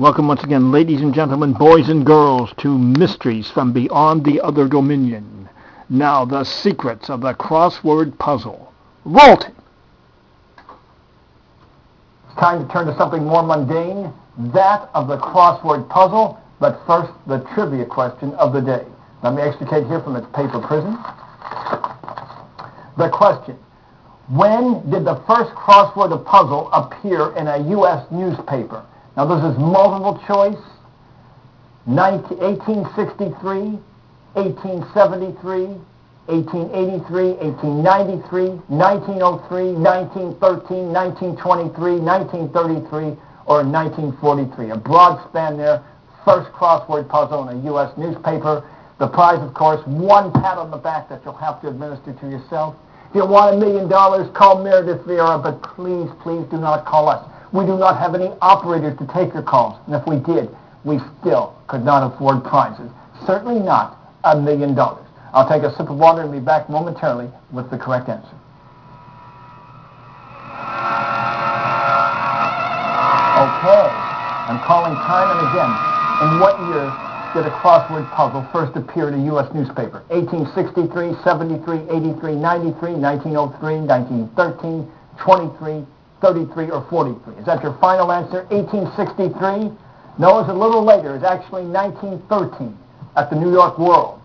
Welcome once again, ladies and gentlemen, boys and girls, to Mysteries from Beyond the Other Dominion. Now, the secrets of the crossword puzzle. Roll tape! It's time to turn to something more mundane, that of the crossword puzzle, but first, the trivia question of the day. Let me extricate here from its paper prison. The question: when did the first crossword puzzle appear in a U.S. newspaper? Now, this is multiple choice: 1863, 1873, 1883, 1893, 1903, 1913, 1923, 1933, or 1943. A broad span there. First crossword puzzle in a U.S. newspaper. The prize, of course, one pat on the back that you'll have to administer to yourself. If you want $1 million, call Meredith Vieira, but please, please do not call us. We do not have any operators to take your calls, and if we did, we still could not afford prizes. Certainly not $1 million. I'll take a sip of water and be back momentarily with the correct answer. Okay, I'm calling time and again. In what year did a crossword puzzle first appear in a U.S. newspaper? 1863, 73, 83, 93, 1903, 1913, 23, 33, or 43. Is that your final answer? 1863? No, it's a little later. It's actually 1913 at the New York World.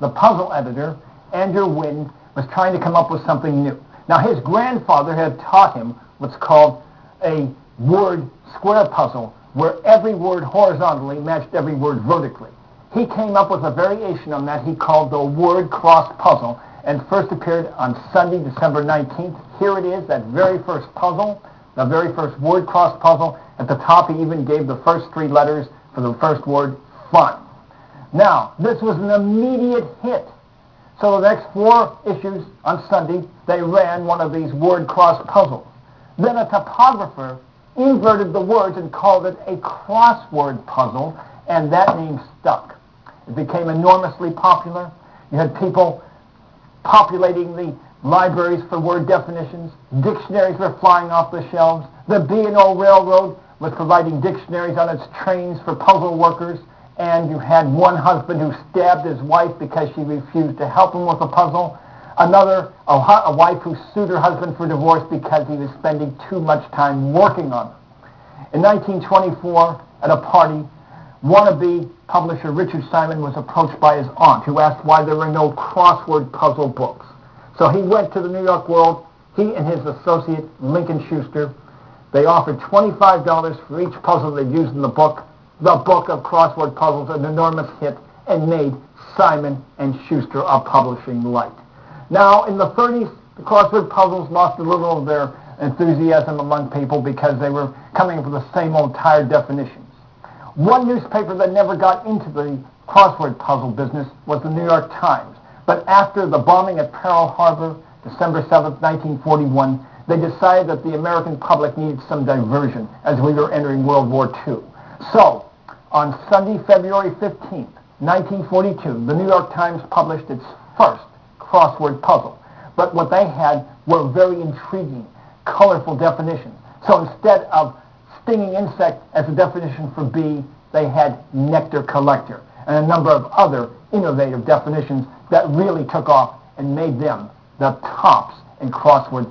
The puzzle editor, Andrew Wynne, was trying to come up with something new. Now, his grandfather had taught him what's called a word square puzzle, where every word horizontally matched every word vertically. He came up with a variation on that he called the word cross puzzle, and first appeared on Sunday, December 19th. Here it is, that very first puzzle, the very first word cross puzzle. At the top, he even gave the first three letters for the first word, fun. Now, this was an immediate hit. So the next 4 issues on Sunday, they ran one of these word cross puzzles. Then a typographer inverted the words and called it a crossword puzzle, and that name stuck. It became enormously popular. You had people populating the libraries for word definitions. Dictionaries were flying off the shelves. The B&O Railroad was providing dictionaries on its trains for puzzle workers. And you had one husband who stabbed his wife because she refused to help him with a puzzle. Another, a wife who sued her husband for divorce because he was spending too much time working on it. In 1924, at a party, wannabe publisher Richard Simon was approached by his aunt, who asked why there were no crossword puzzle books. So he went to the New York World. He and his associate, Lincoln Schuster, they offered $25 for each puzzle they used in the book. The book of crossword puzzles, an enormous hit, and made Simon and Schuster a publishing light. Now, in the 30s, the crossword puzzles lost a little of their enthusiasm among people because they were coming up with the same old tired definitions. One newspaper that never got into the crossword puzzle business was the New York Times. But after the bombing at Pearl Harbor, December 7th, 1941, they decided that the American public needed some diversion as we were entering World War II. So, on Sunday, February 15th, 1942, the New York Times published its first crossword puzzle. But what they had were very intriguing, colorful definitions. So instead of stinging insect as a definition for bee, they had nectar collector, and a number of other innovative definitions that really took off and made them the tops in crossword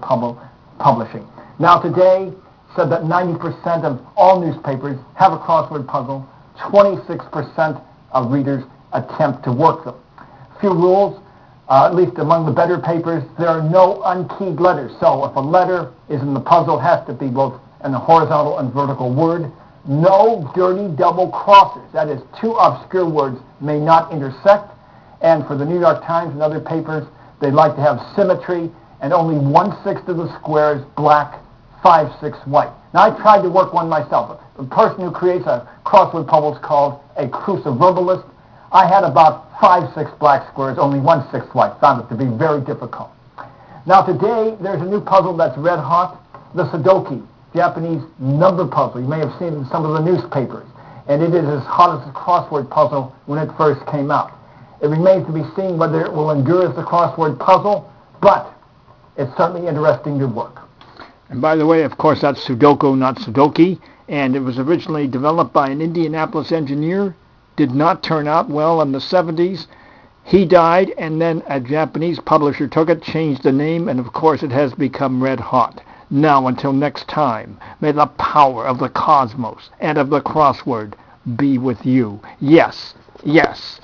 publishing. Now today, said that 90% of all newspapers have a crossword puzzle. 26% of readers attempt to work them. A few rules, at least among the better papers, there are no unkeyed letters. So if a letter is in the puzzle, it has to be both in a horizontal and vertical word. No dirty double crosses. That is, 2 obscure words may not intersect. And for the New York Times and other papers, they like to have symmetry, and only 1/6 of the square is black, 5/6 white. Now, I tried to work one myself. The person who creates a crossword puzzle is called a cruciverbalist. I had about 5/6 black squares, only 1/6 white. Found it to be very difficult. Now, today, there's a new puzzle that's red hot, the Sudoku, Japanese number puzzle. You may have seen it in some of the newspapers. And it is as hot as the crossword puzzle when it first came out. It remains to be seen whether it will endure as the crossword puzzle, but it's certainly interesting to work. And by the way, of course, that's Sudoku, not Sudoku. And it was originally developed by an Indianapolis engineer. Did not turn out well in the 70s. He died, and then a Japanese publisher took it, changed the name, and of course it has become red hot. Now, until next time, may the power of the cosmos and of the crossword be with you. Yes, yes.